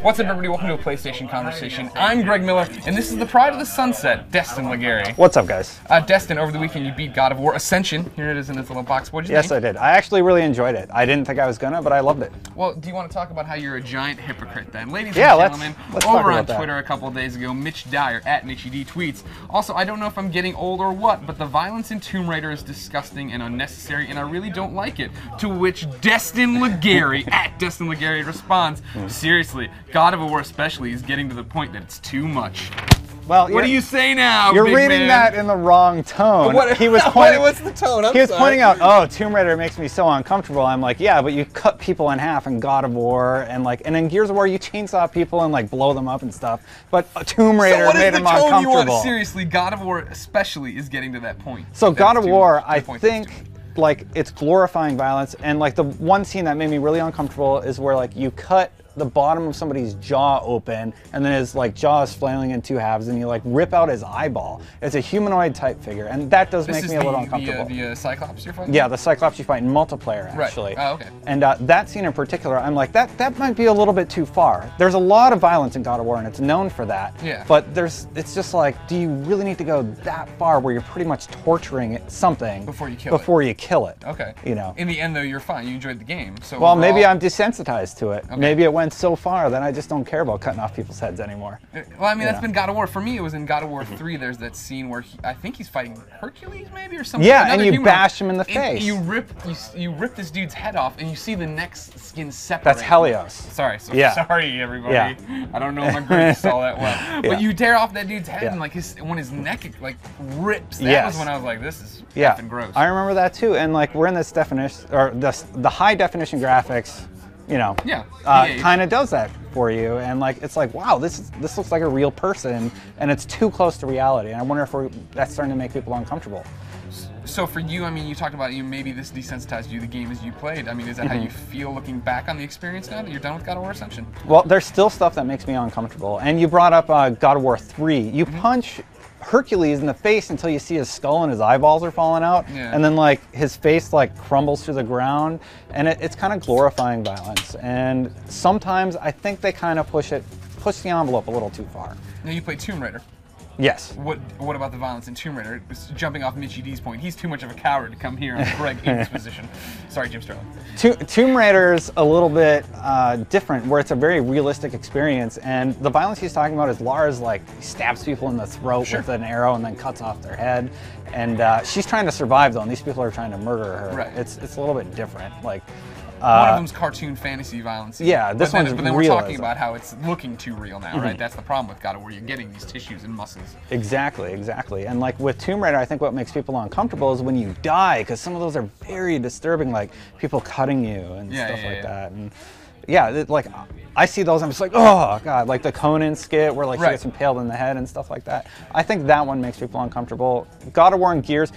What's up, everybody? Welcome to a PlayStation Conversation. I'm Greg Miller, and this is the Pride of the Sunset, Destin Legary. What's up, guys? Destin, over the weekend you beat God of War Ascension. Here it is in its little box. What did you think? Yes, I did. I actually really enjoyed it. I didn't think I was gonna, but I loved it. Well, do you want to talk about how you're a giant hypocrite then? Ladies and gentlemen, let's talk over on about Twitter a couple of days ago, Mitch Dyer, at MitchyD, tweets, also, I don't know if I'm getting old or what, but the violence in Tomb Raider is disgusting and unnecessary, and I really don't like it. To which Destin Legary, at Destin Legary, responds, seriously, God of War especially is getting to the point that it's too much. Well, what do you say now, You're big reading man? that in the wrong tone. He was pointing. What's the tone? He was pointing out, oh, Tomb Raider makes me so uncomfortable. I'm like, yeah, but you cut people in half in God of War, and in Gears of War you chainsaw people and like blow them up and stuff. But Tomb Raider made them uncomfortable. You want? Seriously, God of War especially is getting to that point. So God of War, I think, like, it's glorifying violence, and like the one scene that made me really uncomfortable is where like you cut the bottom of somebody's jaw open, and then his like jaw is flailing in two halves, and you like rip out his eyeball. It's a humanoid type figure, and that does make me a little uncomfortable. The Cyclops you're fighting? Yeah, the Cyclops you fight in multiplayer, actually. Right. Oh, okay. And that scene in particular, I'm like, that might be a little bit too far. There's a lot of violence in God of War, and it's known for that. Yeah. But it's just like, do you really need to go that far where you're pretty much torturing something before you kill it? Okay. You know. In the end, though, you're fine. You enjoyed the game. So well, maybe I'm desensitized to it. Okay. Maybe it went so far that I just don't care about cutting off people's heads anymore. Well, I mean, that's been God of War. For me, it was in God of War 3. There's that scene where I think he's fighting Hercules, maybe, or something. Yeah, and you bash him in the face. You rip this dude's head off, and you see the neck's skin separate. That's Helios. Sorry, sorry, everybody. Yeah. I don't know my brain saw that well. But you tear off that dude's head, and like when his neck like rips. That was when I was like, this is effing gross. I remember that too. And like we're in this definition, or the high definition graphics. You know, kind of does that for you, and like it's like, wow, this looks like a real person, and it's too close to reality. And I wonder if that's starting to make people uncomfortable. So for you, I mean, you talked about maybe this desensitized you the game as you played. I mean, is that how you feel looking back on the experience now that you're done with God of War Ascension? Well, there's still stuff that makes me uncomfortable, and you brought up God of War 3. You punch Hercules in the face until you see his skull and his eyeballs are falling out, and then like his face like crumbles to the ground, and it's kind of glorifying violence. And sometimes I think they kind of push the envelope a little too far. Now you played Tomb Raider. Yes. What about the violence in Tomb Raider? Jumping off Mitchy D's point, he's too much of a coward to come here on Greg in this position. Sorry, Jim Sterling. Tomb Raider's a little bit different, where it's a very realistic experience, and the violence he's talking about is Lara's like stabs people in the throat with an arrow and then cuts off their head, and she's trying to survive though, and these people are trying to murder her. Right. It's a little bit different. Like. One of them's cartoon fantasy violence. Yeah, this one's But then we're talking about how it's looking too real now, right? That's the problem with God of War. You're getting these tissues and muscles. Exactly. And like with Tomb Raider, I think what makes people uncomfortable is when you die, because some of those are very disturbing, like people cutting you and stuff like that. And yeah, like I see those, I'm just like, oh god, like the Conan skit where like she gets impaled in the head and stuff like that. I think that one makes people uncomfortable. God of War and Gears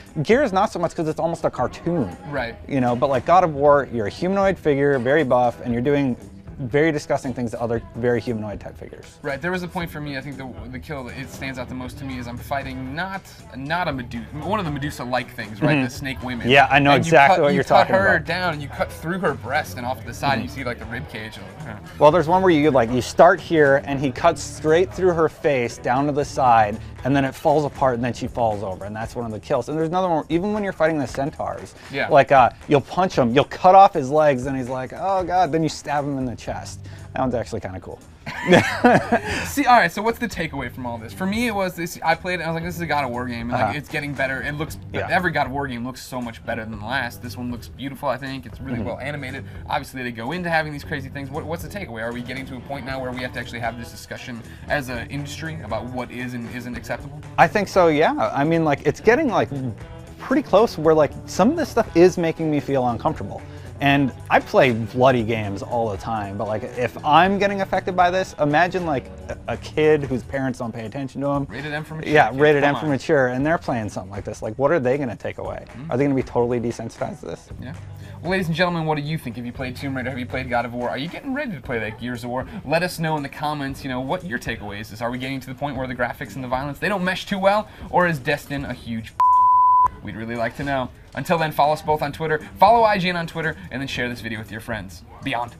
not so much because it's almost a cartoon. Right. You know, but like God of War, you're a humanoid figure, very buff, and you're doing very disgusting things to other very humanoid type figures. Right. There was a point for me. I think the kill that it stands out the most to me is I'm fighting not a Medusa, one of the Medusa-like things, right? The snake women. Yeah, I know exactly what you're talking about. You cut her down and you cut through her breast and off to the side. And you see like the rib cage. Well, there's one where you start here and he cuts straight through her face down to the side, and then it falls apart and then she falls over, and that's one of the kills. And there's another one, even when you're fighting the centaurs, like you'll punch him, you'll cut off his legs, and he's like, oh god, then you stab him in the chest. That one's actually kind of cool. See, all right, so what's the takeaway from all this? For me, it was this, I played it, and I was like, this is a God of War game, and like, it's getting better. It looks, every God of War game looks so much better than the last. This one looks beautiful, I think. It's really well animated. Obviously, they go into having these crazy things. What's the takeaway? Are we getting to a point now where we have to actually have this discussion as an industry about what is and isn't acceptable? I think so, yeah. I mean, like, it's getting like pretty close where like some of this stuff is making me feel uncomfortable. And I play bloody games all the time, but like if I'm getting affected by this, imagine like a kid whose parents don't pay attention to them. Rated M for mature. Yeah, rated M for mature, and they're playing something like this. Like, what are they going to take away? Are they going to be totally desensitized to this? Yeah. Well, ladies and gentlemen, what do you think? Have you played Tomb Raider? Have you played God of War? Are you getting ready to play that Gears of War? Let us know in the comments, what your takeaways is. Are we getting to the point where the graphics and the violence, they don't mesh too well? Or is Destin a huge We'd really like to know. Until then, follow us both on Twitter, follow IGN on Twitter, and then share this video with your friends. Beyond.